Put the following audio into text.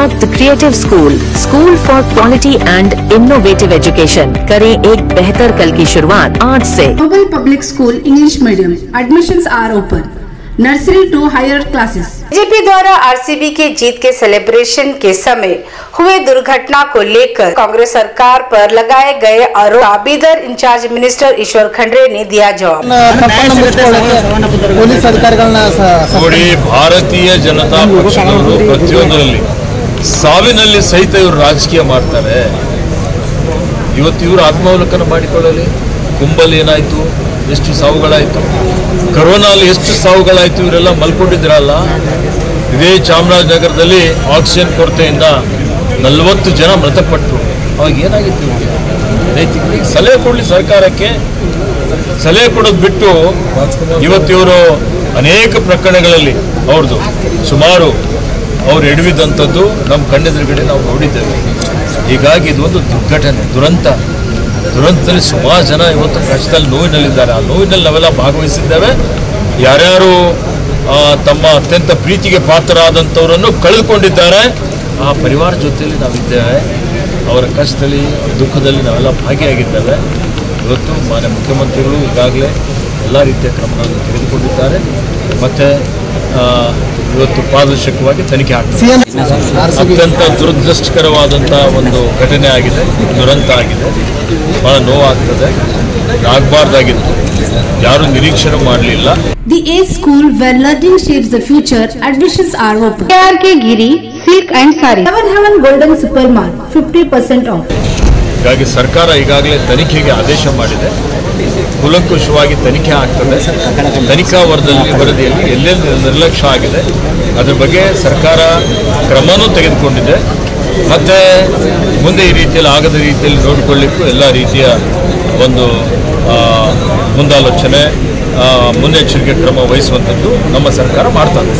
Park the Creative School for Quality and Innovative Education। करें एक बेहतर कल की शुरुआत आज से। Global Public School English Medium admissions are open। Nursery to higher classes. BJP द्वारा आरसीबी की जीत के सेलिब्रेशन के समय हुए दुर्घटना को लेकर कांग्रेस सरकार पर लगाए गए आरोप बीदर इंचार्ज मिनिस्टर ईश्वर खंड्रे ने दिया जवाब। ನೋಡಿ, ಭಾರತೀಯ ಜನತಾ ಪಕ್ಷದವರು ಪ್ರತಿಯೊಂದರಲ್ಲಿ ಸಾವಿನಲ್ಲಿ ಸಹಿತ ಇವರು ರಾಜಕೀಯ ಮಾಡ್ತಾರೆ। ಇವತ್ತು ಇವರು ಆತ್ಮಾವಲೋಕನ ಮಾಡಿಕೊಳ್ಳಲಿ। ಕುಂಭಲ್ಲಿ ಏನಾಯ್ತು, ಎಷ್ಟು ಸಾವುಗಳಾಯ್ತು, ಕೊರೋನಾದಲ್ಲಿ ಎಷ್ಟು ಸಾವುಗಳಾಯ್ತು, ಇವರೆಲ್ಲ ಮಲ್ಕೊಂಡಿದ್ರಲ್ಲ। ಇದೇ ಚಾಮರಾಜನಗರದಲ್ಲಿ ಆಕ್ಸಿಜನ್ ಕೊರತೆಯಿಂದ 40 ಜನ ಮೃತಪಟ್ಟರು। ಅವಾಗ ಏನಾಗಿತ್ತು? ರೈತರಿಗೆ ಸಲಹೆ ಕೊಡಲಿ, ಸರ್ಕಾರಕ್ಕೆ ಸಲಹೆ ಕೊಡೋದು ಬಿಟ್ಟು ಇವತ್ತು ಇವರು ಅನೇಕ ಪ್ರಕರಣಗಳಲ್ಲಿ ಅವ್ರದ್ದು ಸುಮಾರು ಅವ್ರು ಎಡವಿದಂಥದ್ದು ನಮ್ಮ ಕಣ್ಣೆದುರುಗಡೆ ನಾವು ನೋಡಿದ್ದೇವೆ। ಹೀಗಾಗಿ ಇದೊಂದು ದುರ್ಘಟನೆ, ದುರಂತದಲ್ಲಿ ಸುಮಾರು ಜನ ಇವತ್ತು ಕಷ್ಟದಲ್ಲಿ ನೋವಿನಲ್ಲಿದ್ದಾರೆ। ಆ ನೋವಿನಲ್ಲಿ ನಾವೆಲ್ಲ ಭಾಗವಹಿಸಿದ್ದೇವೆ। ಯಾರ್ಯಾರು ತಮ್ಮ ಅತ್ಯಂತ ಪ್ರೀತಿಗೆ ಪಾತ್ರರಾದಂಥವರನ್ನು ಕಳೆದುಕೊಂಡಿದ್ದಾರೆ, ಆ ಪರಿವಾರ ಜೊತೆಯಲ್ಲಿ ನಾವಿದ್ದೇವೆ। ಅವರ ಕಷ್ಟದಲ್ಲಿ, ದುಃಖದಲ್ಲಿ ನಾವೆಲ್ಲ ಭಾಗಿಯಾಗಿದ್ದೇವೆ। ಇವತ್ತು ಮಾನ್ಯ ಮುಖ್ಯಮಂತ್ರಿಗಳು ಈಗಾಗಲೇ ಎಲ್ಲ ರೀತಿಯ ಕ್ರಮಗಳನ್ನು ತೆಗೆದುಕೊಂಡಿದ್ದಾರೆ ಮತ್ತು ಇವತ್ತು ಪಾರದರ್ಶಕವಾಗಿ ತನಿಖೆ ಆಗ್ತದೆ। ಅತ್ಯಂತ ದುರದೃಷ್ಟಕರವಾದಂಥ ಒಂದು ಘಟನೆ ಆಗಿದೆ, ದುರಂತ ಆಗಿದೆ, ಬಹಳ ನೋವಾಗ್ತದೆ, ಆಗಬಾರ್ದಾಗಿತ್ತು, ಯಾರು ನಿರೀಕ್ಷಣೆ ಮಾಡಲಿಲ್ಲ। The A school where learning shapes the future admissions are open। KRK Giri silk and sorry 7 Heaven Golden Super Mart 50% off। ಹೀಗಾಗಿ ಸರ್ಕಾರ ಈಗಾಗಲೇ ತನಿಖೆಗೆ ಆದೇಶ ಮಾಡಿದೆ, ಕೂಲಂಕುಷವಾಗಿ ತನಿಖೆ ಆಗ್ತದೆ। ತನಿಖಾ ವರದಿಯಲ್ಲಿ ಎಲ್ಲೆಲ್ಲಿ ನಿರ್ಲಕ್ಷ್ಯ ಆಗಿದೆ ಅದ್ರ ಬಗ್ಗೆ ಸರ್ಕಾರ ಕ್ರಮನೂ ತೆಗೆದುಕೊಂಡಿದೆ ಮತ್ತು ಮುಂದೆ ಈ ರೀತಿಯಲ್ಲಿ ಆಗದ ರೀತಿಯಲ್ಲಿ ನೋಡಿಕೊಳ್ಳಿಕ್ಕೂ ಎಲ್ಲ ರೀತಿಯ ಒಂದು ಮುಂದಾಲೋಚನೆ, ಮುನ್ನೆಚ್ಚರಿಕೆ ಕ್ರಮ ವಹಿಸುವಂಥದ್ದು ನಮ್ಮ ಸರ್ಕಾರ ಮಾಡ್ತದೆ।